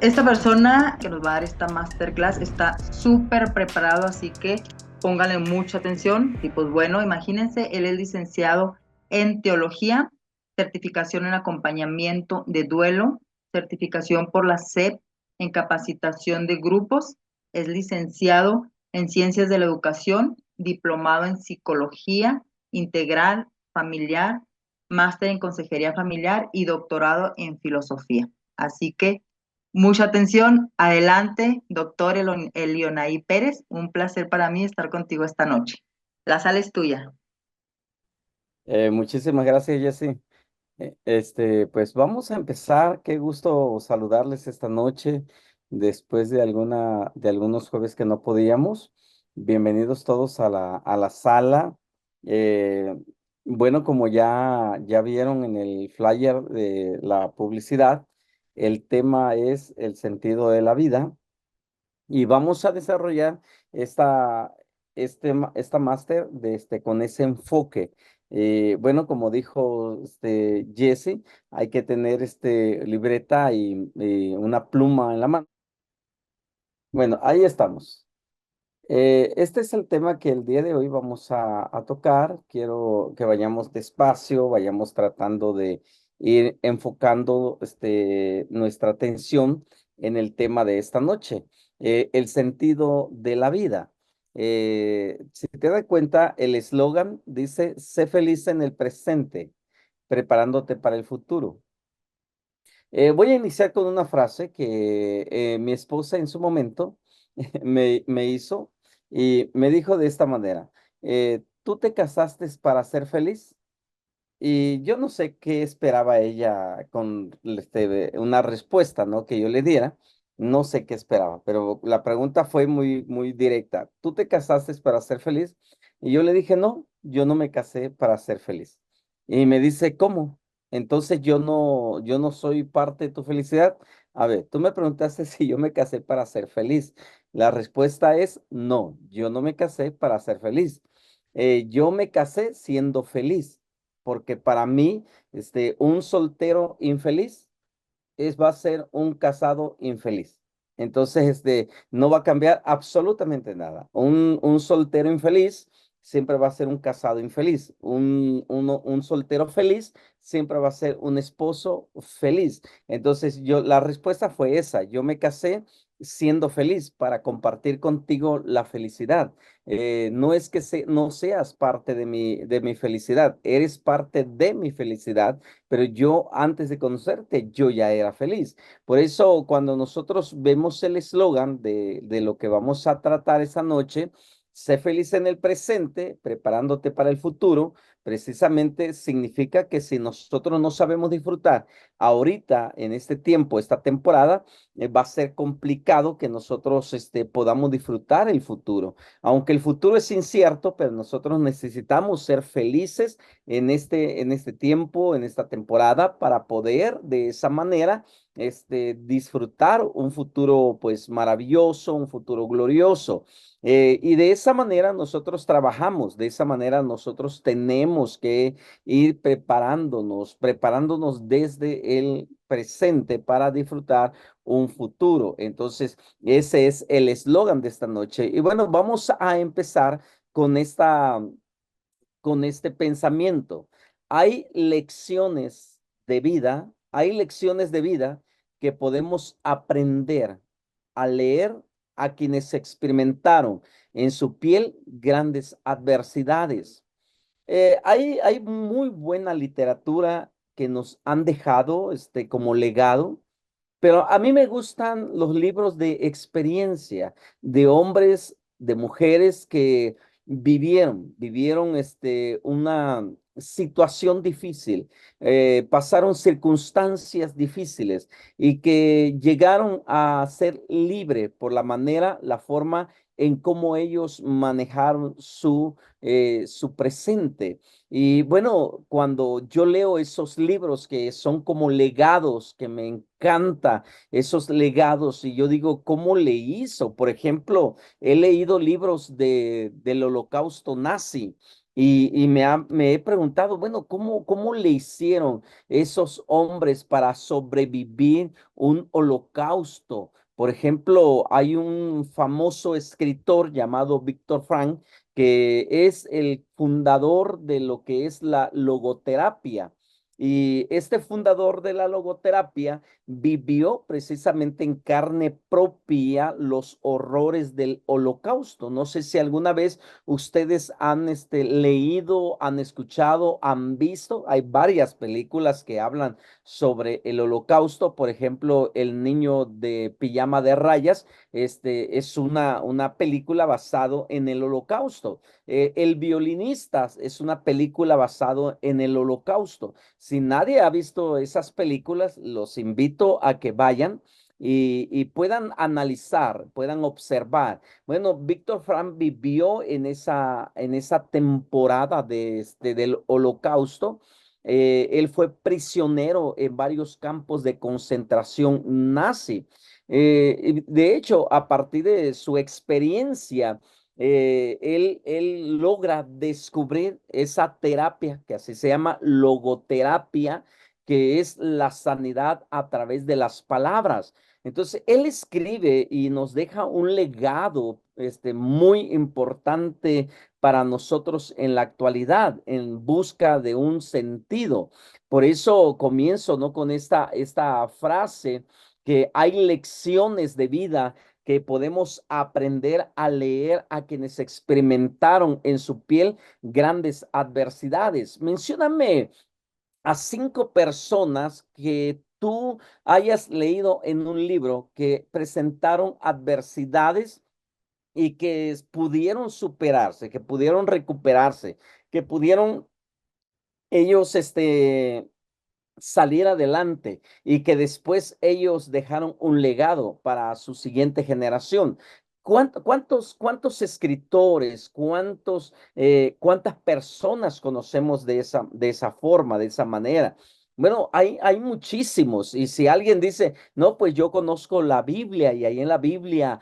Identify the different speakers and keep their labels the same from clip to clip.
Speaker 1: Esta persona que nos va a dar esta masterclass está súper preparado, así que pónganle mucha atención. Y pues bueno, imagínense, él es licenciado en teología, certificación en acompañamiento de duelo, certificación por la SEP en capacitación de grupos, es licenciado en ciencias de la educación, diplomado en psicología integral familiar, máster en consejería familiar y doctorado en filosofía. Así que mucha atención. Adelante, doctor Elionaí Pérez. Un placer para mí estar contigo esta noche. La sala es tuya.
Speaker 2: Muchísimas gracias, Jessy. Pues vamos a empezar. Qué gusto saludarles esta noche después de algunos jueves que no podíamos. Bienvenidos todos a la sala. Eh, bueno, como ya vieron en el flyer de la publicidad, el tema es el sentido de la vida. Y vamos a desarrollar esta, esta máster con ese enfoque. Bueno, como dijo Jesse, hay que tener libreta y una pluma en la mano. Bueno, ahí estamos. Este es el tema que el día de hoy vamos a tocar. Quiero que vayamos despacio, vayamos tratando de ir enfocando nuestra atención en el tema de esta noche, el sentido de la vida. Si te das cuenta, el eslogan dice, sé feliz en el presente, preparándote para el futuro. Voy a iniciar con una frase que mi esposa en su momento me hizo y me dijo de esta manera, ¿tú te casaste para ser feliz? Y yo no sé qué esperaba ella con una respuesta, ¿no? Que yo le diera. No sé qué esperaba, pero la pregunta fue muy directa. ¿Tú te casaste para ser feliz? Y yo le dije, no, yo no me casé para ser feliz. Y me dice, ¿cómo? Entonces yo no soy parte de tu felicidad. A ver, tú me preguntaste si yo me casé para ser feliz. La respuesta es no, yo no me casé para ser feliz. Yo me casé siendo feliz porque para mí, un soltero infeliz va a ser un casado infeliz. Entonces, no va a cambiar absolutamente nada. Un soltero infeliz siempre va a ser un casado infeliz. Un soltero feliz siempre va a ser un esposo feliz. Entonces, la respuesta fue esa. Yo me casé siendo feliz para compartir contigo la felicidad. No es que no seas parte de mi felicidad, eres parte de mi felicidad, pero yo antes de conocerte, yo ya era feliz. Por eso, cuando nosotros vemos el eslogan de lo que vamos a tratar esta noche, sé feliz en el presente, preparándote para el futuro, precisamente significa que si nosotros no sabemos disfrutar ahorita, en este tiempo, esta temporada, va a ser complicado que nosotros podamos disfrutar el futuro. Aunque el futuro es incierto, pero nosotros necesitamos ser felices en este tiempo, en esta temporada, para poder de esa manera disfrutar un futuro pues maravilloso, un futuro glorioso. Y de esa manera nosotros trabajamos, de esa manera nosotros tenemos que ir preparándonos desde el presente para disfrutar un futuro. Entonces, ese es el eslogan de esta noche. Y bueno, vamos a empezar con con este pensamiento. Hay lecciones de vida que podemos aprender a leer a quienes experimentaron en su piel grandes adversidades. Hay muy buena literatura que nos han dejado como legado, pero a mí me gustan los libros de experiencia de hombres, de mujeres que vivieron una situación difícil, pasaron circunstancias difíciles y que llegaron a ser libres por la forma en cómo ellos manejaron su presente. Y bueno, cuando yo leo esos libros que son como legados, que me encanta esos legados, y yo digo, ¿cómo le hizo? Por ejemplo, he leído libros del holocausto nazi Y me he preguntado, bueno, ¿cómo le hicieron esos hombres para sobrevivir un holocausto? Por ejemplo, hay un famoso escritor llamado Víctor Frank, que es el fundador de lo que es la logoterapia. Y este fundador de la logoterapia vivió precisamente en carne propia los horrores del holocausto. No sé si alguna vez ustedes han leído, han escuchado, han visto. Hay varias películas que hablan sobre el holocausto. Por ejemplo, El niño de pijama de rayas, es una película basado en el holocausto. El violinista es una película basado en el holocausto. Si nadie ha visto esas películas, los invito a que vayan y puedan analizar, puedan observar. Bueno, Víctor Frank vivió en esa temporada del Holocausto. Él fue prisionero en varios campos de concentración nazi. Y de hecho, a partir de su experiencia, él logra descubrir esa terapia que así se llama logoterapia, que es la sanidad a través de las palabras. Entonces, él escribe y nos deja un legado muy importante para nosotros en la actualidad, en busca de un sentido. Por eso comienzo, ¿no? Con esta frase, que hay lecciones de vida que podemos aprender a leer a quienes experimentaron en su piel grandes adversidades. Mencióname a 5 personas que tú hayas leído en un libro que presentaron adversidades y que pudieron superarse, que pudieron recuperarse, que pudieron ellos salir adelante y que después ellos dejaron un legado para su siguiente generación. ¿Cuántos escritores, cuántas personas conocemos de esa forma, de esa manera? Bueno, hay muchísimos. Y si alguien dice, no, pues yo conozco la Biblia y ahí en la Biblia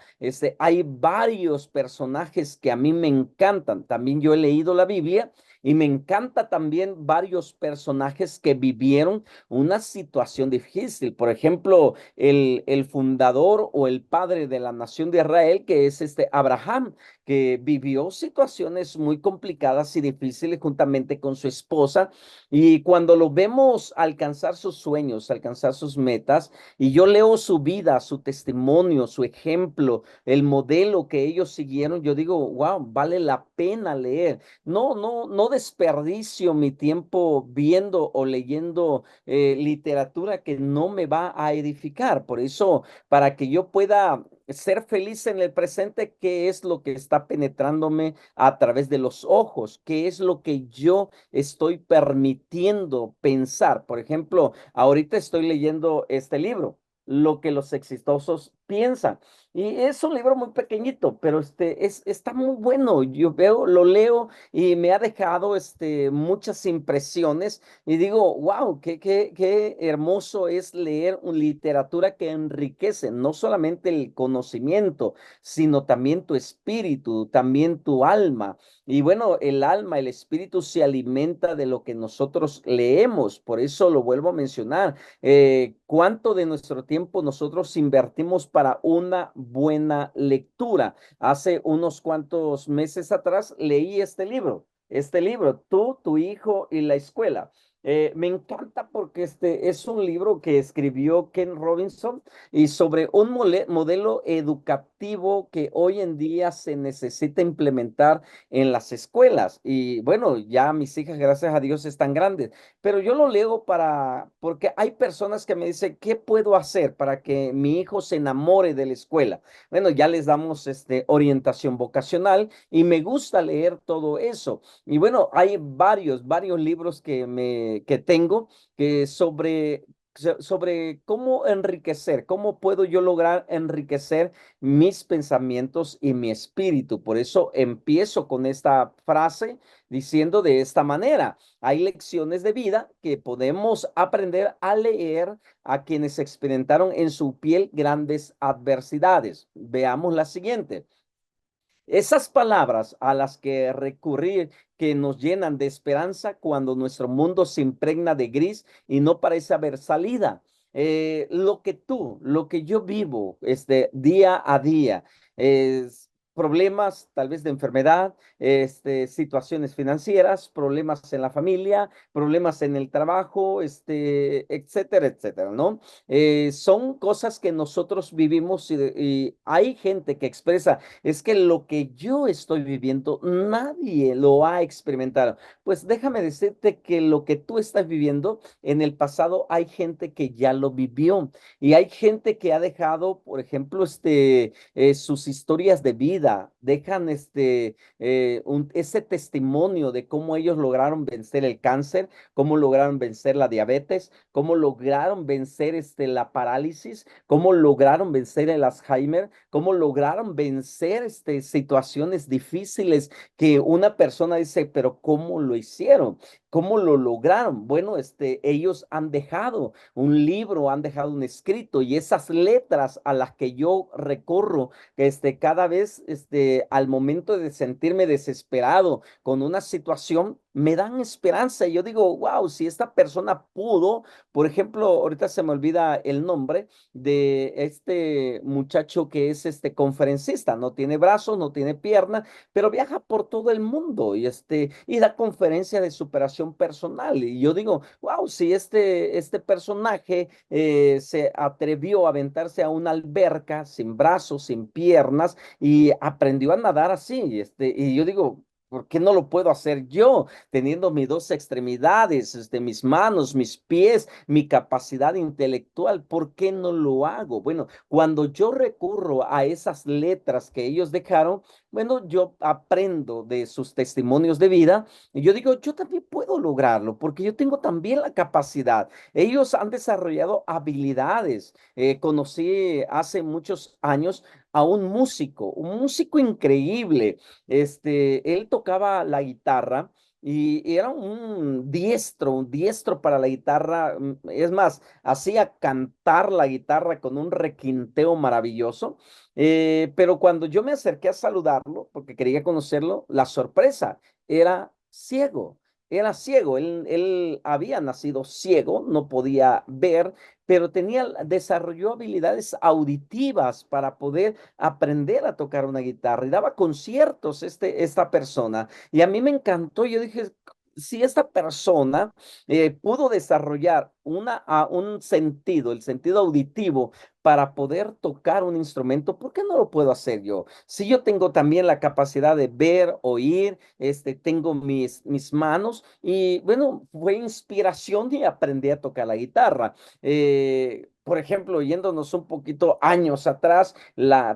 Speaker 2: hay varios personajes que a mí me encantan. También yo he leído la Biblia y me encanta también varios personajes que vivieron una situación difícil. Por ejemplo, el fundador o el padre de la nación de Israel, que es Abraham, que vivió situaciones muy complicadas y difíciles juntamente con su esposa. Y cuando lo vemos alcanzar sus sueños, alcanzar sus metas, y yo leo su vida, su testimonio, su ejemplo, el modelo que ellos siguieron, yo digo, wow, vale la pena leer. No desperdicio mi tiempo viendo o leyendo literatura que no me va a edificar. Por eso, para que yo pueda ser feliz en el presente, ¿qué es lo que está penetrándome a través de los ojos? ¿Qué es lo que yo estoy permitiendo pensar? Por ejemplo, ahorita estoy leyendo este libro, Lo que los exitosos piensan. Y es un libro muy pequeñito, pero está muy bueno. Yo lo leo y me ha dejado muchas impresiones y digo, wow, qué hermoso es leer una literatura que enriquece no solamente el conocimiento, sino también tu espíritu, también tu alma. Y bueno, el alma, el espíritu se alimenta de lo que nosotros leemos, por eso lo vuelvo a mencionar. ¿Cuánto de nuestro tiempo nosotros invertimos para una buena lectura? Hace unos cuantos meses atrás leí este libro, Tú, tu hijo y la escuela. Me encanta porque este es un libro que escribió Ken Robinson y sobre un modelo educativo que hoy en día se necesita implementar en las escuelas. Y bueno, ya mis hijas, gracias a Dios, están grandes, pero yo lo leo porque hay personas que me dicen, ¿qué puedo hacer para que mi hijo se enamore de la escuela? Bueno, ya les damos orientación vocacional y me gusta leer todo eso. Y bueno, hay varios libros que tengo que sobre cómo enriquecer, cómo puedo yo lograr enriquecer mis pensamientos y mi espíritu. Por eso empiezo con esta frase diciendo de esta manera, hay lecciones de vida que podemos aprender a leer a quienes experimentaron en su piel grandes adversidades. Veamos la siguiente. Esas palabras a las que recurrir que nos llenan de esperanza cuando nuestro mundo se impregna de gris y no parece haber salida. Lo que yo vivo día a día, es problemas tal vez de enfermedad, situaciones financieras, problemas en la familia, problemas en el trabajo, etcétera, etcétera, ¿no? Son cosas que nosotros vivimos y hay gente que expresa, es que lo que yo estoy viviendo, nadie lo ha experimentado. Pues déjame decirte que lo que tú estás viviendo en el pasado hay gente que ya lo vivió y hay gente que ha dejado, por ejemplo, sus historias de vida, dejan ese testimonio de cómo ellos lograron vencer el cáncer, cómo lograron vencer la diabetes, cómo lograron vencer la parálisis, cómo lograron vencer el Alzheimer, cómo lograron vencer situaciones difíciles que una persona dice, pero ¿cómo lo hicieron? ¿Cómo lo lograron? Bueno, ellos han dejado un libro, han dejado un escrito y esas letras a las que yo recurro, cada vez, al momento de sentirme desesperado con una situación, me dan esperanza. Y yo digo, wow, si esta persona pudo, por ejemplo, ahorita se me olvida el nombre de este muchacho que es este conferencista, no tiene brazos, no tiene piernas, pero viaja por todo el mundo y da conferencia de superación personal. Y yo digo, wow, si este personaje se atrevió a aventarse a una alberca sin brazos, sin piernas y aprendió a nadar así, y yo digo, ¿por qué no lo puedo hacer yo, teniendo mis dos extremidades, mis manos, mis pies, mi capacidad intelectual? ¿Por qué no lo hago? Bueno, cuando yo recurro a esas letras que ellos dejaron, bueno, yo aprendo de sus testimonios de vida y yo digo, yo también puedo lograrlo porque yo tengo también la capacidad. Ellos han desarrollado habilidades. Conocí hace muchos años a un músico increíble. Él tocaba la guitarra y era un diestro para la guitarra. Es más, hacía cantar la guitarra con un requinteo maravilloso. Pero cuando yo me acerqué a saludarlo, porque quería conocerlo, la sorpresa era ciego. Era ciego, él había nacido ciego, no podía ver, pero desarrolló habilidades auditivas para poder aprender a tocar una guitarra y daba conciertos esta persona. Y a mí me encantó, yo dije, si esta persona pudo desarrollar un sentido, el sentido auditivo, para poder tocar un instrumento, ¿por qué no lo puedo hacer yo? Si yo tengo también la capacidad de ver, oír, tengo mis manos y bueno, fue inspiración y aprendí a tocar la guitarra. Por ejemplo, yéndonos un poquito años atrás,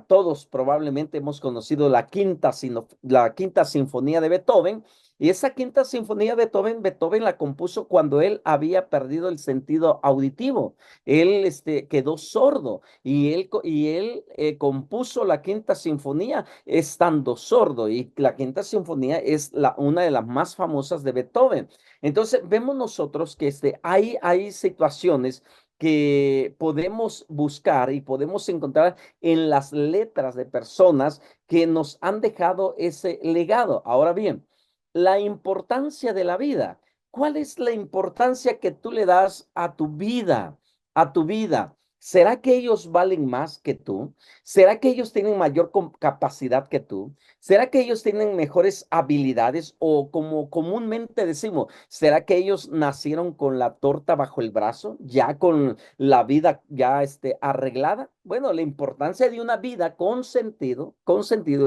Speaker 2: todos probablemente hemos conocido la quinta sinfonía de Beethoven. Y esa quinta sinfonía de Beethoven, Beethoven la compuso cuando él había perdido el sentido auditivo. Él quedó sordo y él compuso la quinta sinfonía estando sordo. Y la quinta sinfonía es una de las más famosas de Beethoven. Entonces, vemos nosotros que hay situaciones que podemos buscar y podemos encontrar en las letras de personas que nos han dejado ese legado. Ahora bien, la importancia de la vida. ¿Cuál es la importancia que tú le das a tu vida? A tu vida. ¿Será que ellos valen más que tú? ¿Será que ellos tienen mayor capacidad que tú? ¿Será que ellos tienen mejores habilidades o como comúnmente decimos, será que ellos nacieron con la torta bajo el brazo, ya con la vida ya arreglada? Bueno, la importancia de una vida con sentido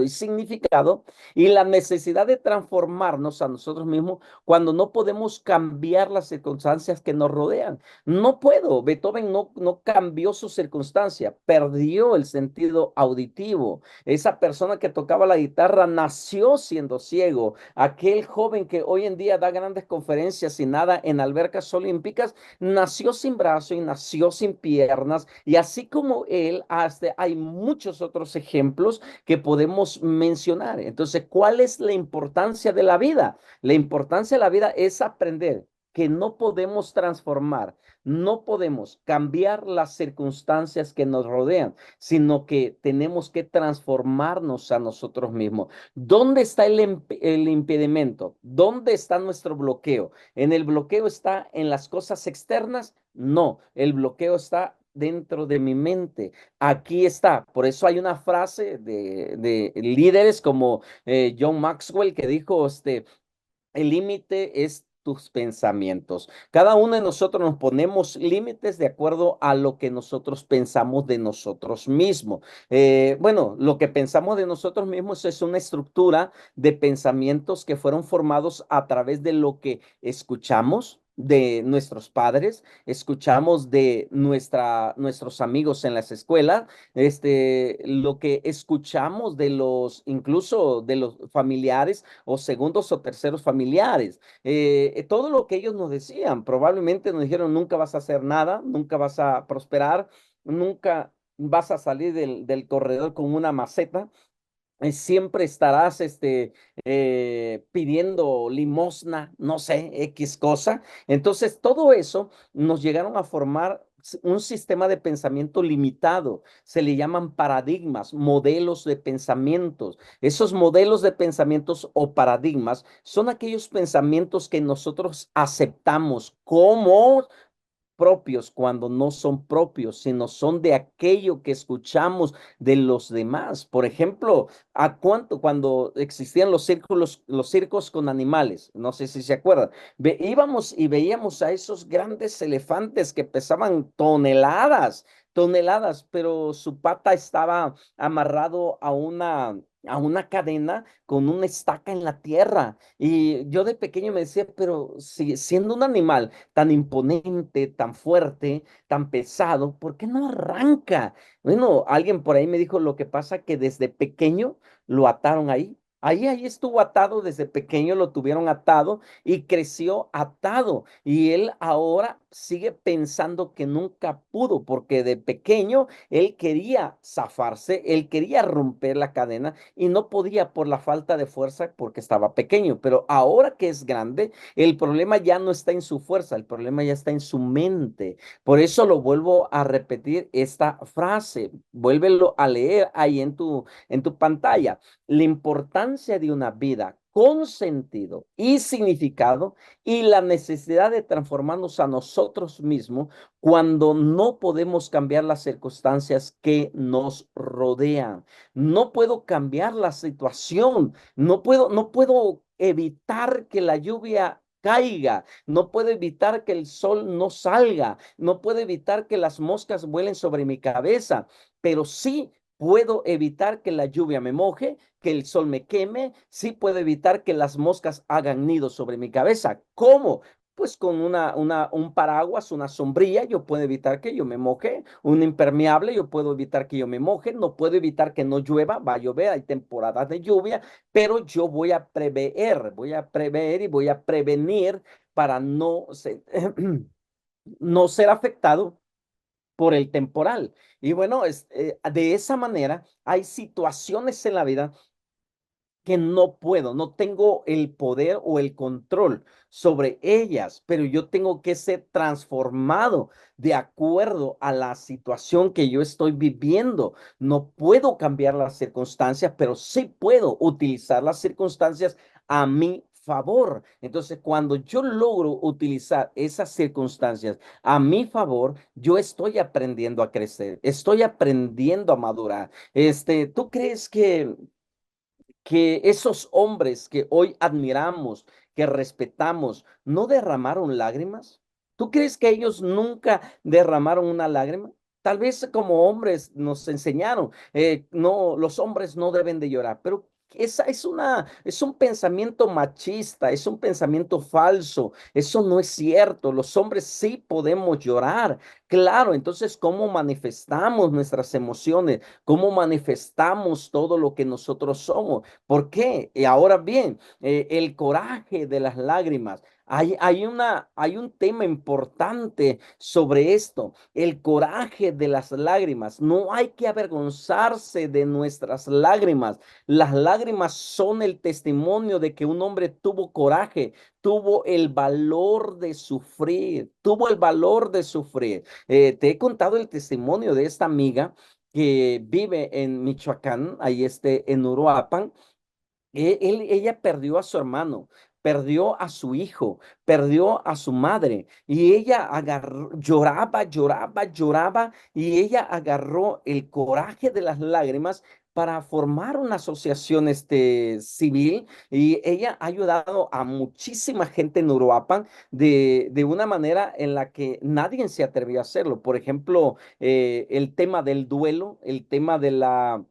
Speaker 2: y significado y la necesidad de transformarnos a nosotros mismos cuando no podemos cambiar las circunstancias que nos rodean. No puedo, Beethoven no cambió su circunstancia, perdió el sentido auditivo. Esa persona que tocaba la guitarra nació siendo ciego. Aquel joven que hoy en día da grandes conferencias y nada en albercas olímpicas, nació sin brazo y nació sin piernas. Y así como él, hasta hay muchos otros ejemplos que podemos mencionar. Entonces, ¿cuál es la importancia de la vida? La importancia de la vida es aprender que no podemos transformar, no podemos cambiar las circunstancias que nos rodean, sino que tenemos que transformarnos a nosotros mismos. ¿Dónde está el impedimento? ¿Dónde está nuestro bloqueo? ¿En el bloqueo está en las cosas externas? No, el bloqueo está dentro de mi mente. Aquí está. Por eso hay una frase de líderes como John Maxwell que dijo, el límite es tus pensamientos. Cada uno de nosotros nos ponemos límites de acuerdo a lo que nosotros pensamos de nosotros mismos. Bueno, lo que pensamos de nosotros mismos es una estructura de pensamientos que fueron formados a través de lo que escuchamos de nuestros padres, escuchamos de nuestros amigos en las escuelas, lo que escuchamos de incluso de los familiares o segundos o terceros familiares. Todo lo que ellos nos decían, probablemente nos dijeron, nunca vas a hacer nada, nunca vas a prosperar, nunca vas a salir del corredor con una maceta. Siempre estarás pidiendo limosna, no sé, X cosa. Entonces, todo eso nos llegaron a formar un sistema de pensamiento limitado. Se le llaman paradigmas, modelos de pensamientos. Esos modelos de pensamientos o paradigmas son aquellos pensamientos que nosotros aceptamos como propios cuando no son propios, sino son de aquello que escuchamos de los demás. Por ejemplo, ¿a cuánto cuando existían los circos con animales? No sé si se acuerdan. Íbamos y veíamos a esos grandes elefantes que pesaban toneladas, toneladas, pero su pata estaba amarrado a una cadena con una estaca en la tierra. Y yo de pequeño me decía, pero si, siendo un animal tan imponente, tan fuerte, tan pesado, ¿por qué no arranca? Bueno, alguien por ahí me dijo lo que pasa que desde pequeño lo ataron ahí. Ahí estuvo atado desde pequeño, lo tuvieron atado y creció atado. Y él ahora sigue pensando que nunca pudo, porque de pequeño él quería zafarse, él quería romper la cadena y no podía por la falta de fuerza porque estaba pequeño. Pero ahora que es grande, el problema ya no está en su fuerza, el problema ya está en su mente. Por eso lo vuelvo a repetir esta frase, vuélvelo a leer ahí en tu pantalla. La importancia de una vida con sentido y significado y la necesidad de transformarnos a nosotros mismos cuando no podemos cambiar las circunstancias que nos rodean. No puedo cambiar la situación, no puedo evitar que la lluvia caiga, no puedo evitar que el sol no salga, no puedo evitar que las moscas vuelen sobre mi cabeza, pero sí puedo evitar que la lluvia me moje, que el sol me queme, sí puedo evitar que las moscas hagan nidos sobre mi cabeza. ¿Cómo? Pues con un paraguas, una sombrilla, yo puedo evitar que yo me moje, un impermeable, yo puedo evitar que yo me moje, no puedo evitar que no llueva, va a llover, hay temporadas de lluvia, pero yo voy a prever y voy a prevenir para no ser afectado por el temporal. Y bueno, de esa manera hay situaciones en la vida que no puedo, no tengo el poder o el control sobre ellas, pero yo tengo que ser transformado de acuerdo a la situación que yo estoy viviendo. No puedo cambiar las circunstancias, pero sí puedo utilizar las circunstancias a mi favor. Entonces, cuando yo logro utilizar esas circunstancias a mi favor, yo estoy aprendiendo a crecer, estoy aprendiendo a madurar. ¿Tú crees que esos hombres que hoy admiramos, que respetamos, no derramaron lágrimas? ¿Tú crees que ellos nunca derramaron una lágrima? Tal vez como hombres nos enseñaron, no, los hombres no deben de llorar, pero esa es un pensamiento machista, es un pensamiento falso, eso no es cierto, los hombres sí podemos llorar, claro, entonces, ¿cómo manifestamos nuestras emociones? ¿Cómo manifestamos todo lo que nosotros somos? ¿Por qué? Y ahora bien, el coraje de las lágrimas. Hay un tema importante sobre esto, el coraje de las lágrimas. No hay que avergonzarse de nuestras lágrimas. Las lágrimas son el testimonio de que un hombre tuvo coraje, tuvo el valor de sufrir, tuvo el valor de sufrir. Te he contado el testimonio de esta amiga que vive en Michoacán, ahí en Uruapan. Ella perdió a su hermano, perdió a su hijo, perdió a su madre y ella agarró, lloraba, lloraba, lloraba y ella agarró el coraje de las lágrimas para formar una asociación civil y ella ha ayudado a muchísima gente en Uruapan de una manera en la que nadie se atrevió a hacerlo. Por ejemplo, el tema del duelo, el tema de la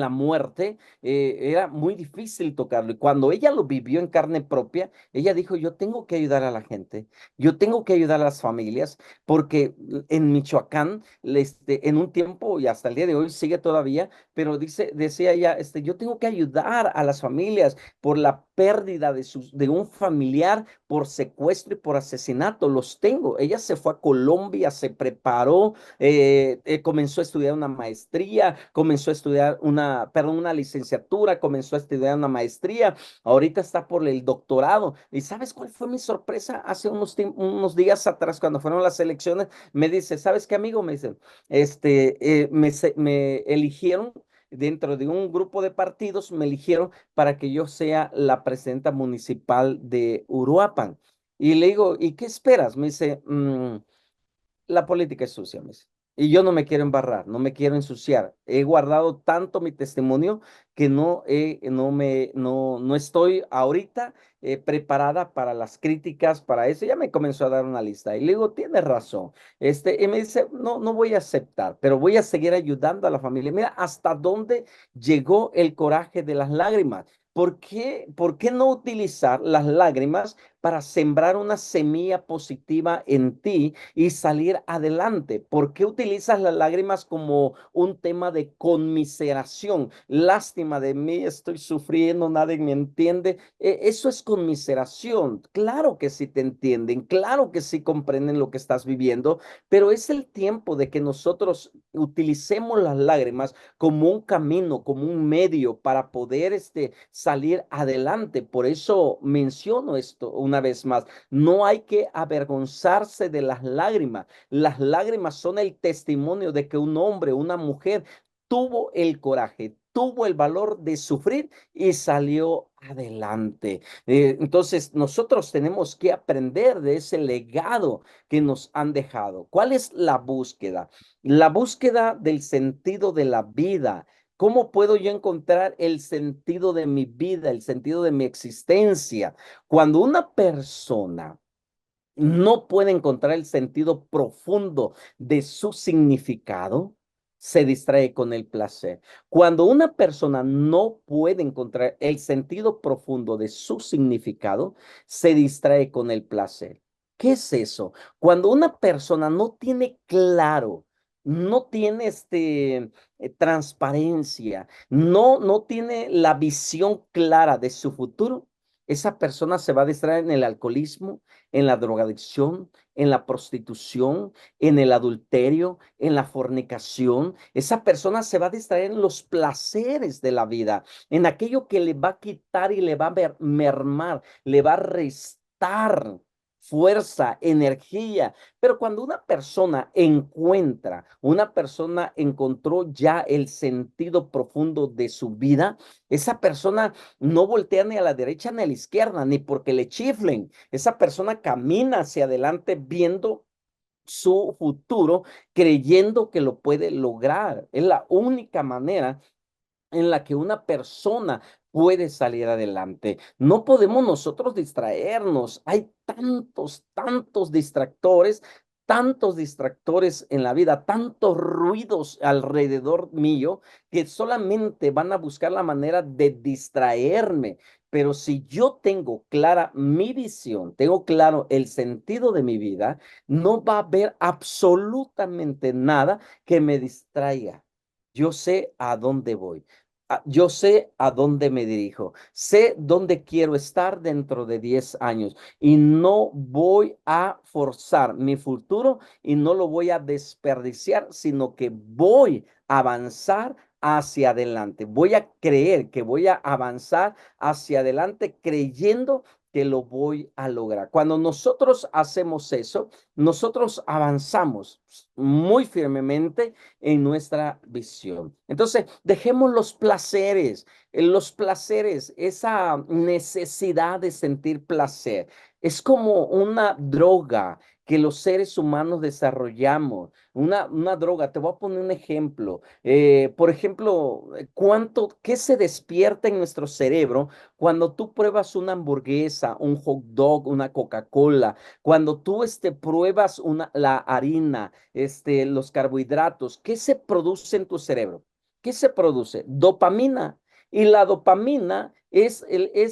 Speaker 2: muerte, era muy difícil tocarlo. Y cuando ella lo vivió en carne propia, ella dijo, yo tengo que ayudar a la gente, yo tengo que ayudar a las familias, porque en Michoacán, en un tiempo y hasta el día de hoy sigue todavía, pero decía ella, yo tengo que ayudar a las familias por la pérdida de un familiar por secuestro y por asesinato. Los tengo. Ella se fue a Colombia, se preparó, comenzó a estudiar una maestría, comenzó a estudiar perdón, una licenciatura, comenzó a estudiar una maestría, ahorita está por el doctorado. ¿Y sabes cuál fue mi sorpresa hace unos días atrás cuando fueron las elecciones? Me dice, ¿sabes qué, amigo? Me dice, me eligieron dentro de un grupo de partidos, me eligieron para que yo sea la presidenta municipal de Uruapan. Y le digo, ¿y qué esperas? Me dice, la política es sucia, me dice. Y yo no me quiero embarrar, no me quiero ensuciar. He guardado tanto mi testimonio que no estoy ahorita preparada para las críticas, para eso. Ya me comenzó a dar una lista. Y le digo, tienes razón. Y me dice, no, no voy a aceptar, pero voy a seguir ayudando a la familia. Mira, hasta dónde llegó el coraje de las lágrimas. Por qué no utilizar las lágrimas para sembrar una semilla positiva en ti y salir adelante? ¿Por qué utilizas las lágrimas como un tema de conmiseración? Lástima de mí, estoy sufriendo, nadie me entiende. Eso es conmiseración. Claro que sí te entienden, claro que sí comprenden lo que estás viviendo, pero es el tiempo de que nosotros utilicemos las lágrimas como un camino, como un medio para poder salir adelante. Por eso menciono esto una vez más. No hay que avergonzarse de las lágrimas. Las lágrimas son el testimonio de que un hombre, una mujer, tuvo el coraje, tuvo el valor de sufrir y salió adelante. Entonces, nosotros tenemos que aprender de ese legado que nos han dejado. ¿Cuál es la búsqueda? La búsqueda del sentido de la vida. ¿Cómo puedo yo encontrar el sentido de mi vida, el sentido de mi existencia? Cuando una persona no puede encontrar el sentido profundo de su significado, se distrae con el placer. Cuando una persona no puede encontrar el sentido profundo de su significado, se distrae con el placer. ¿Qué es eso? Cuando una persona no tiene claro, no tiene transparencia, no tiene la visión clara de su futuro, esa persona se va a distraer en el alcoholismo, en la drogadicción, en la prostitución, en el adulterio, en la fornicación. Esa persona se va a distraer en los placeres de la vida, en aquello que le va a quitar y le va a mermar, le va a restar fuerza, energía. Pero cuando una persona encontró ya el sentido profundo de su vida, esa persona no voltea ni a la derecha ni a la izquierda, ni porque le chiflen. Esa persona camina hacia adelante viendo su futuro, creyendo que lo puede lograr. Es la única manera en la que una persona puede salir adelante. No podemos nosotros distraernos. Hay tantos distractores en la vida, tantos ruidos alrededor mío que solamente van a buscar la manera de distraerme. Pero si yo tengo clara mi visión, tengo claro el sentido de mi vida, no va a haber absolutamente nada que me distraiga. Yo sé a dónde voy. yo sé a dónde me dirijo, sé dónde quiero estar dentro de 10 años y no voy a forzar mi futuro y no lo voy a desperdiciar, sino que voy a avanzar hacia adelante. Voy a creer que voy a avanzar hacia adelante creyendo que lo voy a lograr. Cuando nosotros hacemos eso, nosotros avanzamos muy firmemente en nuestra visión. Entonces, dejemos los placeres, esa necesidad de sentir placer. Es como una droga que los seres humanos desarrollamos, una droga. Te voy a poner un ejemplo. Por ejemplo, ¿qué se despierta en nuestro cerebro cuando tú pruebas una hamburguesa, un hot dog, una Coca-Cola, cuando tú pruebas la harina, los carbohidratos? ¿Qué se produce en tu cerebro? ¿Qué se produce? Dopamina. Y la dopamina es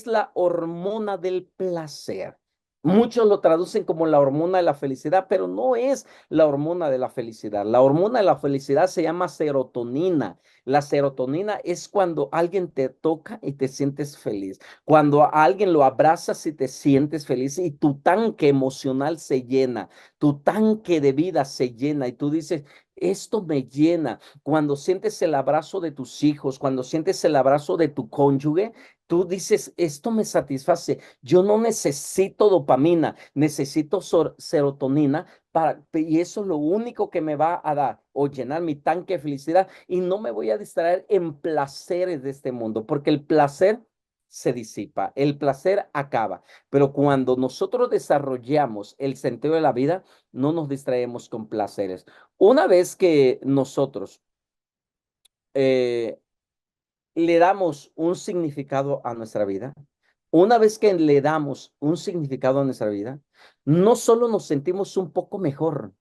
Speaker 2: la hormona del placer. Muchos lo traducen como la hormona de la felicidad, pero no es la hormona de la felicidad. La hormona de la felicidad se llama serotonina. La serotonina es cuando alguien te toca y te sientes feliz. Cuando a alguien lo abrazas y te sientes feliz y tu tanque emocional se llena, tu tanque de vida se llena y tú dices, esto me llena. Cuando sientes el abrazo de tus hijos, cuando sientes el abrazo de tu cónyuge, tú dices, esto me satisface. Yo no necesito dopamina, necesito serotonina y eso es lo único que me va a dar o llenar mi tanque de felicidad y no me voy a distraer en placeres de este mundo, porque el placer se disipa, el placer acaba, pero cuando nosotros desarrollamos el sentido de la vida, no nos distraemos con placeres. Una vez que nosotros eh, le damos un significado a nuestra vida, una vez que le damos un significado a nuestra vida, no solo nos sentimos un poco mejor,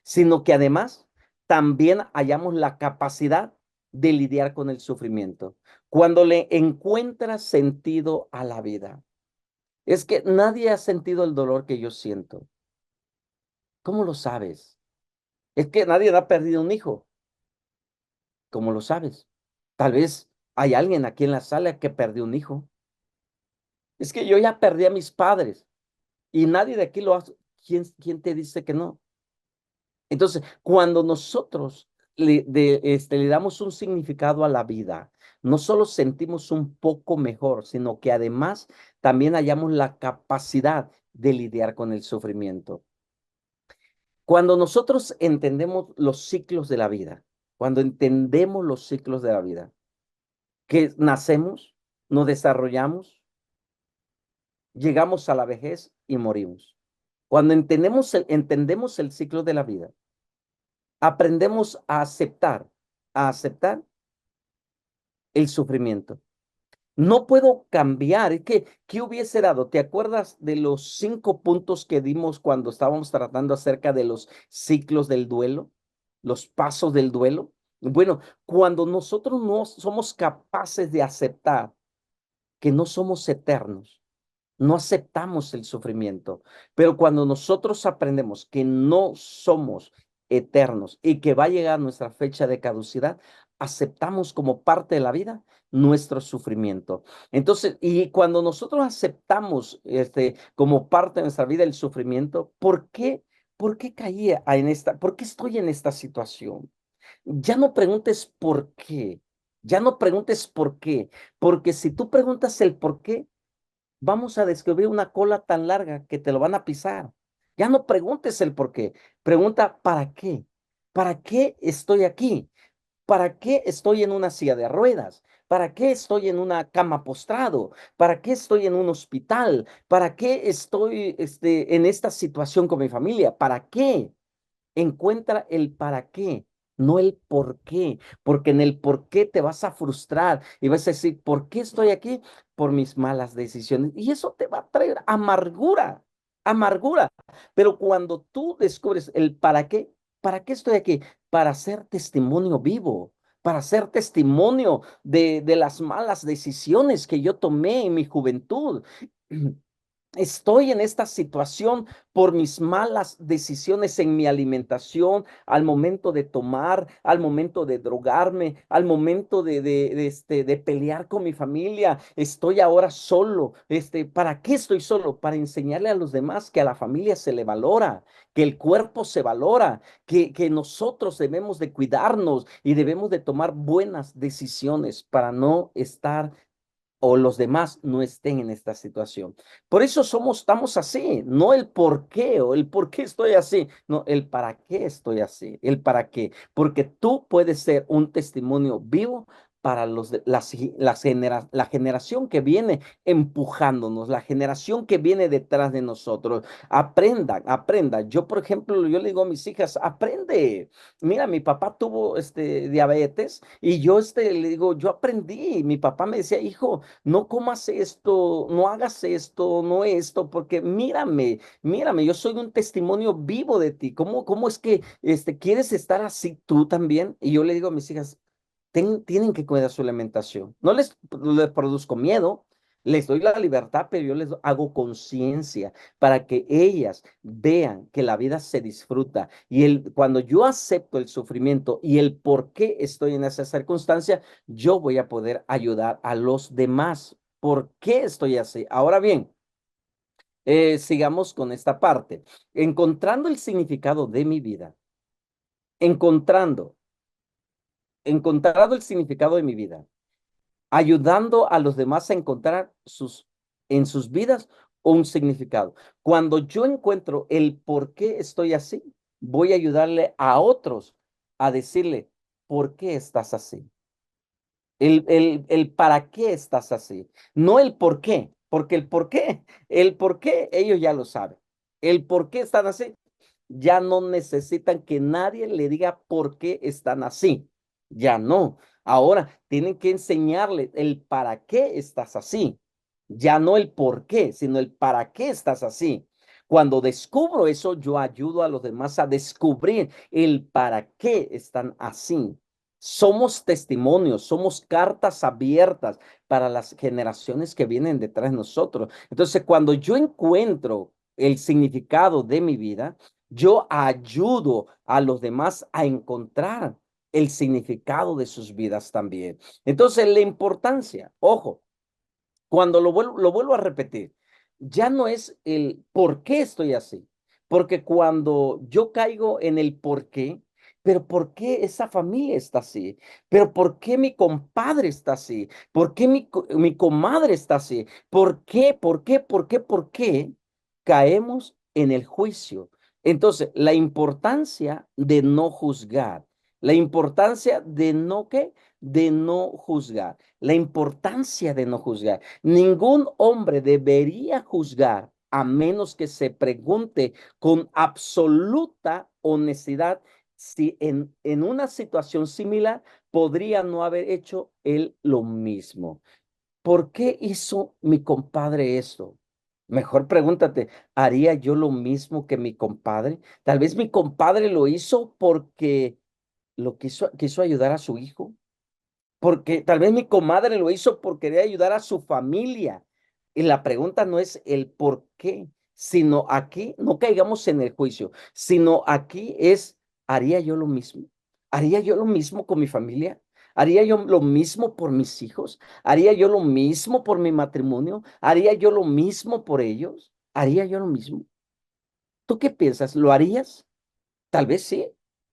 Speaker 2: sino que además también hallamos la capacidad de lidiar con el sufrimiento. Cuando le encuentras sentido a la vida, es que nadie ha sentido el dolor que yo siento. ¿Cómo lo sabes? Es que nadie ha perdido un hijo. ¿Cómo lo sabes? Tal vez hay alguien aquí en la sala que perdió un hijo. Es que yo ya perdí a mis padres y nadie de aquí lo hace. ¿Quién te dice que no? Entonces, cuando nosotros le damos un significado a la vida, no solo sentimos un poco mejor, sino que además también hallamos la capacidad de lidiar con el sufrimiento. Cuando nosotros entendemos los ciclos de la vida, cuando entendemos los ciclos de la vida, que nacemos, nos desarrollamos, llegamos a la vejez y morimos. Cuando entendemos el ciclo de la vida, aprendemos a aceptar el sufrimiento. No puedo cambiar, es que, ¿qué hubiese dado? ¿Te acuerdas de los 5 puntos que dimos cuando estábamos tratando acerca de los ciclos del duelo, los pasos del duelo? Bueno, cuando nosotros no somos capaces de aceptar que no somos eternos, no aceptamos el sufrimiento, pero cuando nosotros aprendemos que no somos eternos y que va a llegar nuestra fecha de caducidad, aceptamos como parte de la vida nuestro sufrimiento. Entonces, y cuando nosotros aceptamos como parte de nuestra vida el sufrimiento, ¿por qué? ¿Por qué por qué estoy en esta situación? Ya no preguntes por qué, ya no preguntes por qué, porque si tú preguntas el por qué, vamos a descubrir una cola tan larga que te lo van a pisar. Ya no preguntes el por qué, pregunta ¿para qué? ¿Para qué estoy aquí? ¿Para qué estoy en una silla de ruedas? ¿Para qué estoy en una cama postrado? ¿Para qué estoy en un hospital? ¿Para qué estoy en esta situación con mi familia? ¿Para qué? Encuentra el para qué, no el por qué, porque en el por qué te vas a frustrar y vas a decir, ¿por qué estoy aquí? Por mis malas decisiones. Y eso te va a traer amargura, amargura. Pero cuando tú descubres el ¿para qué estoy aquí? Para ser testimonio vivo, para ser testimonio de las malas decisiones que yo tomé en mi juventud. Estoy en esta situación por mis malas decisiones en mi alimentación, al momento de tomar, al momento de drogarme, al momento de pelear con mi familia. Estoy ahora solo. ¿Para qué estoy solo? Para enseñarle a los demás que a la familia se le valora, que el cuerpo se valora, que nosotros debemos de cuidarnos y debemos de tomar buenas decisiones para no estar o los demás no estén en esta situación. Por eso estamos así, no el por qué o el por qué estoy así, no, el para qué estoy así, el para qué, porque tú puedes ser un testimonio vivo para la generación que viene empujándonos, la generación que viene detrás de nosotros. Aprendan, aprendan. Yo, por ejemplo, yo le digo a mis hijas, aprende. Mira, mi papá tuvo diabetes y yo le digo, yo aprendí. Mi papá me decía, hijo, no comas esto, no hagas esto, no esto, porque mírame, mírame, yo soy un testimonio vivo de ti. ¿Cómo es que quieres estar así tú también? Y yo le digo a mis hijas, tienen que cuidar su alimentación. No les produzco miedo, les doy la libertad, pero yo les hago conciencia para que ellas vean que la vida se disfruta. Y cuando yo acepto el sufrimiento y el por qué estoy en esa circunstancia, yo voy a poder ayudar a los demás. ¿Por qué estoy así? Ahora bien, sigamos con esta parte. Encontrando el significado de mi vida, encontrando, encontrado el significado de mi vida, ayudando a los demás a encontrar en sus vidas un significado. Cuando yo encuentro el por qué estoy así, voy a ayudarle a otros a decirle, ¿por qué estás así? El para qué estás así, no el por qué, porque el por qué ellos ya lo saben. El por qué están así, ya no necesitan que nadie le diga por qué están así. Ya no. Ahora tienen que enseñarle el para qué estás así. Ya no el por qué, sino el para qué estás así. Cuando descubro eso, yo ayudo a los demás a descubrir el para qué están así. Somos testimonios, somos cartas abiertas para las generaciones que vienen detrás de nosotros. Entonces, cuando yo encuentro el significado de mi vida, yo ayudo a los demás a encontrar el significado de sus vidas también. Entonces, la importancia, ojo, cuando lo vuelvo a repetir, ya no es el por qué estoy así, porque cuando yo caigo en el por qué, pero ¿por qué esa familia está así? ¿Pero por qué mi compadre está así? ¿Por qué mi comadre está así? ¿Por qué? ¿Por qué? ¿Por qué? ¿Por qué? Caemos en el juicio. Entonces, la importancia de no juzgar, la importancia de no, ¿qué? De no juzgar, la importancia de no juzgar. Ningún hombre debería juzgar a menos que se pregunte con absoluta honestidad si en una situación similar podría no haber hecho él lo mismo. ¿Por qué hizo mi compadre esto? Mejor pregúntate, ¿haría yo lo mismo que mi compadre? Tal vez mi compadre lo hizo porque quiso ayudar a su hijo, porque tal vez mi comadre lo hizo por querer ayudar a su familia. Y la pregunta no es el por qué, sino aquí, no caigamos en el juicio, sino aquí es, ¿haría yo lo mismo? ¿Haría yo lo mismo con mi familia? ¿Haría yo lo mismo por mis hijos? ¿Haría yo lo mismo por mi matrimonio? ¿Haría yo lo mismo por ellos? ¿Haría yo lo mismo? ¿Tú qué piensas? ¿Lo harías? Tal vez sí,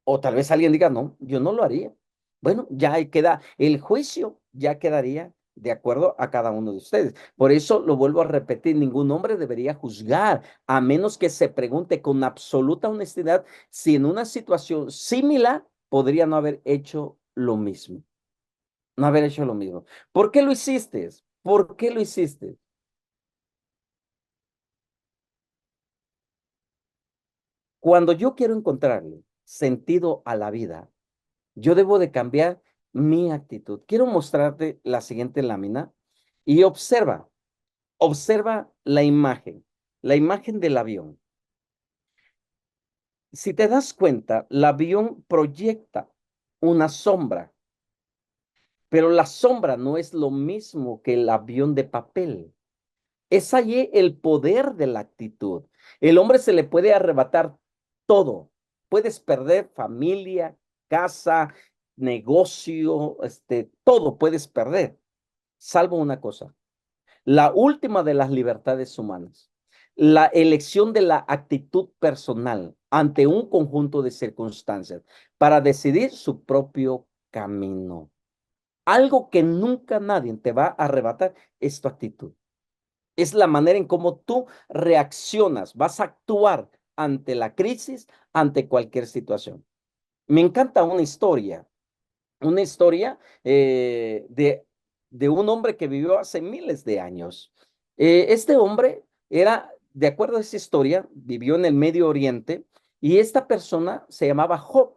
Speaker 2: o tal vez alguien diga, no, yo no lo haría. Bueno, ya ahí queda, el juicio ya quedaría de acuerdo a cada uno de ustedes. Por eso lo vuelvo a repetir, ningún hombre debería juzgar, a menos que se pregunte con absoluta honestidad si en una situación similar podría no haber hecho lo mismo, no haber hecho lo mismo. ¿Por qué lo hiciste? ¿Por qué lo hiciste? Cuando yo quiero encontrarle sentido a la vida, yo debo de cambiar mi actitud. Quiero mostrarte la siguiente lámina y observa la imagen del avión. Si te das cuenta, el avión proyecta una sombra, pero la sombra no es lo mismo que el avión de papel. Es allí el poder de la actitud. El hombre se le puede arrebatar todo. Puedes perder familia, casa, negocio, todo puedes perder, salvo una cosa, la última de las libertades humanas, la elección de la actitud personal ante un conjunto de circunstancias para decidir su propio camino. Algo que nunca nadie te va a arrebatar es tu actitud. Es la manera en cómo tú reaccionas, vas a actuar ante la crisis, ante cualquier situación. Me encanta una historia de un hombre que vivió hace miles de años. Este hombre era, de acuerdo a esa historia, vivió en el Medio Oriente y esta persona se llamaba Job.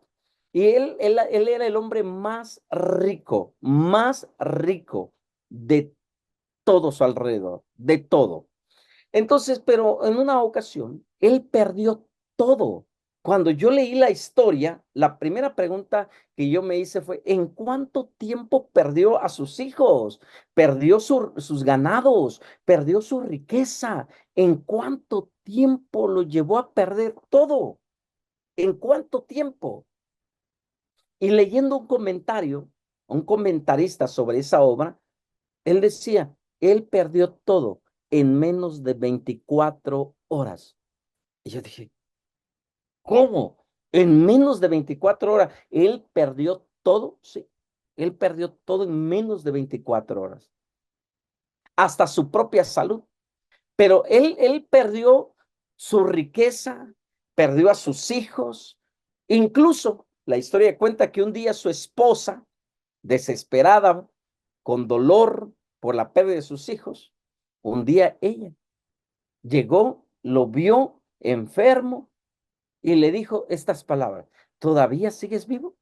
Speaker 2: Y él era el hombre más rico de todo su alrededor, de todo. Entonces, pero en una ocasión, él perdió todo. Cuando yo leí la historia, la primera pregunta que yo me hice fue, ¿en cuánto tiempo perdió a sus hijos? Perdió sus ganados, perdió su riqueza. ¿En cuánto tiempo lo llevó a perder todo? ¿En cuánto tiempo? Y leyendo un comentarista sobre esa obra, él decía, él perdió todo en menos de 24 horas. Y yo dije, ¿cómo? En menos de 24 horas, él perdió todo, sí, él perdió todo en menos de 24 horas, hasta su propia salud. Pero él perdió su riqueza, perdió a sus hijos, incluso la historia cuenta que un día su esposa, desesperada, con dolor por la pérdida de sus hijos, un día ella llegó, lo vio enfermo y le dijo estas palabras, ¿todavía sigues vivo?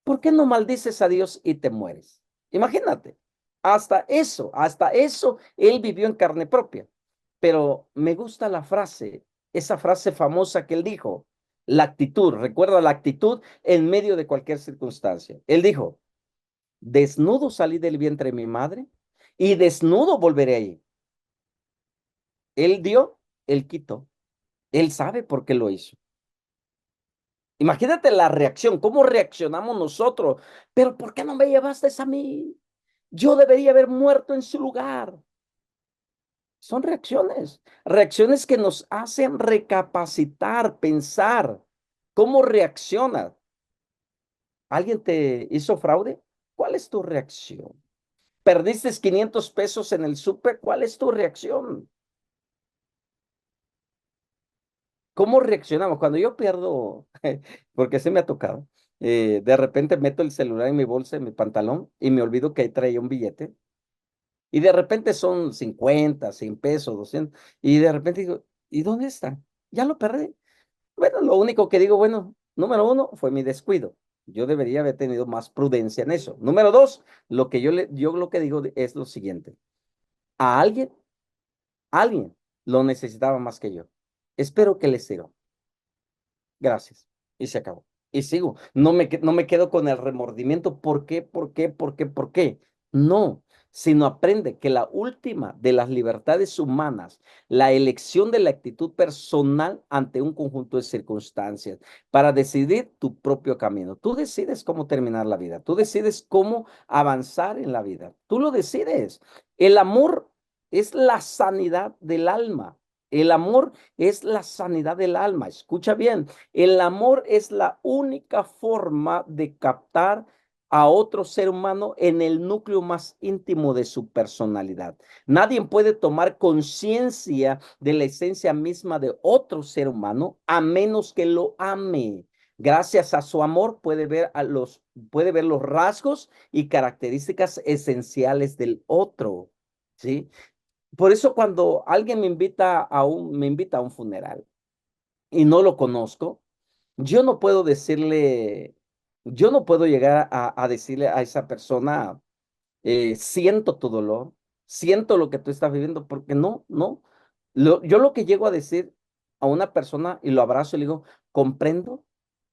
Speaker 2: ¿Por qué no maldices a Dios y te mueres? Imagínate, hasta eso, él vivió en carne propia. Pero me gusta la frase, esa frase famosa que él dijo, la actitud, recuerda la actitud en medio de cualquier circunstancia. Él dijo, desnudo salí del vientre de mi madre y desnudo volveré ahí. Él dio, él quitó. Él sabe por qué lo hizo. Imagínate la reacción, cómo reaccionamos nosotros. Pero ¿por qué no me llevaste a mí? Yo debería haber muerto en su lugar. Son reacciones que nos hacen recapacitar, pensar. ¿Cómo reacciona? ¿Alguien te hizo fraude? ¿Cuál es tu reacción? ¿Perdiste 500 pesos en el súper? ¿Cuál es tu reacción? ¿Cómo reaccionamos? Cuando yo pierdo, porque se me ha tocado, de repente meto el celular en mi bolsa, en mi pantalón, y me olvido que ahí traía un billete, y de repente son 50, 100 pesos, 200, y de repente digo, ¿y dónde está? Ya lo perdí. Bueno, lo único que digo, bueno, número uno, fue mi descuido. Yo debería haber tenido más prudencia en eso. Número dos, yo lo que digo es lo siguiente. A alguien lo necesitaba más que yo. Espero que le sirva. Gracias. Y se acabó. Y sigo. No me quedo con el remordimiento. ¿Por qué? ¿Por qué? ¿Por qué? ¿Por qué? No, sino aprende que la última de las libertades humanas, la elección de la actitud personal ante un conjunto de circunstancias para decidir tu propio camino. Tú decides cómo terminar la vida. Tú decides cómo avanzar en la vida. Tú lo decides. El amor es la sanidad del alma. El amor es la sanidad del alma. Escucha bien, el amor es la única forma de captar a otro ser humano en el núcleo más íntimo de su personalidad. Nadie puede tomar conciencia de la esencia misma de otro ser humano a menos que lo ame. Gracias a su amor puede ver los rasgos y características esenciales del otro, ¿sí? Por eso cuando alguien me invita a un funeral y no lo conozco, yo no puedo decirle, yo no puedo llegar a decirle a esa persona, siento tu dolor, siento lo que tú estás viviendo, porque no. Yo lo que llego a decir a una persona y lo abrazo y le digo, comprendo,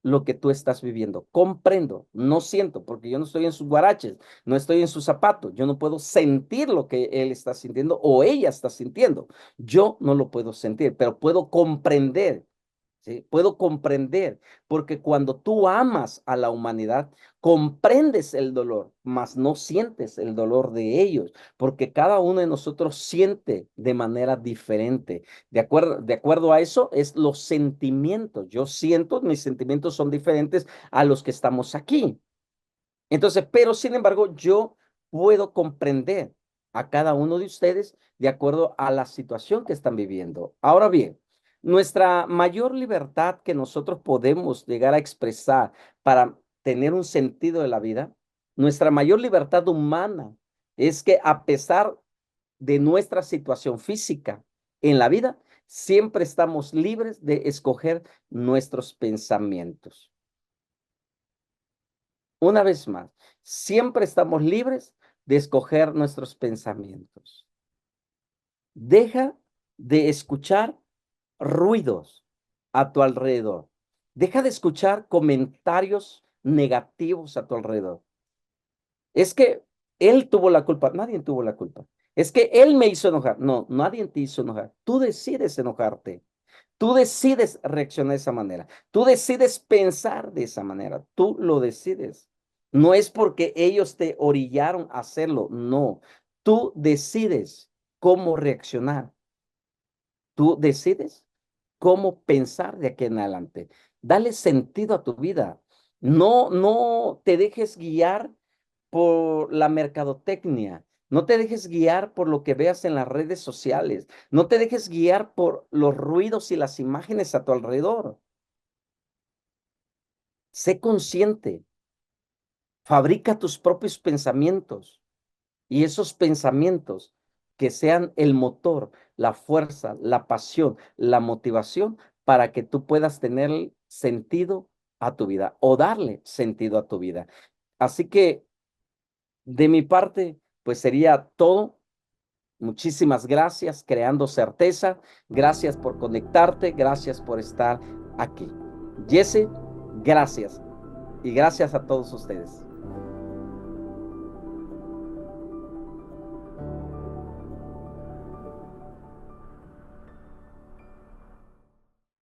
Speaker 2: lo que tú estás viviendo. Comprendo, no siento, porque yo no estoy en sus guaraches, no estoy en sus zapatos. Yo no puedo sentir lo que él está sintiendo o ella está sintiendo. Yo no lo puedo sentir, pero puedo comprender. ¿Sí? Puedo comprender, porque cuando tú amas a la humanidad, comprendes el dolor, mas no sientes el dolor de ellos, porque cada uno de nosotros siente de manera diferente. De acuerdo a eso, es los sentimientos. Yo siento, mis sentimientos son diferentes a los que estamos aquí. Entonces, pero sin embargo, yo puedo comprender a cada uno de ustedes de acuerdo a la situación que están viviendo. Ahora bien, nuestra mayor libertad que nosotros podemos llegar a expresar para tener un sentido de la vida, nuestra mayor libertad humana es que a pesar de nuestra situación física en la vida, siempre estamos libres de escoger nuestros pensamientos. Una vez más, siempre estamos libres de escoger nuestros pensamientos. Deja de escuchar ruidos a tu alrededor. Deja de escuchar comentarios negativos a tu alrededor. Es que él tuvo la culpa. Nadie tuvo la culpa. Es que él me hizo enojar. No, nadie te hizo enojar. Tú decides enojarte. Tú decides reaccionar de esa manera. Tú decides pensar de esa manera. Tú lo decides. No es porque ellos te orillaron a hacerlo. No. Tú decides cómo reaccionar. Tú decides cómo pensar de aquí en adelante. Dale sentido a tu vida. No te dejes guiar por la mercadotecnia. No te dejes guiar por lo que veas en las redes sociales. No te dejes guiar por los ruidos y las imágenes a tu alrededor. Sé consciente. Fabrica tus propios pensamientos y esos pensamientos que sean el motor, la fuerza, la pasión, la motivación para que tú puedas tener sentido a tu vida o darle sentido a tu vida. Así que de mi parte, pues sería todo. Muchísimas gracias, creando certeza. Gracias por conectarte, gracias por estar aquí. Jesse, gracias. Y gracias a todos ustedes.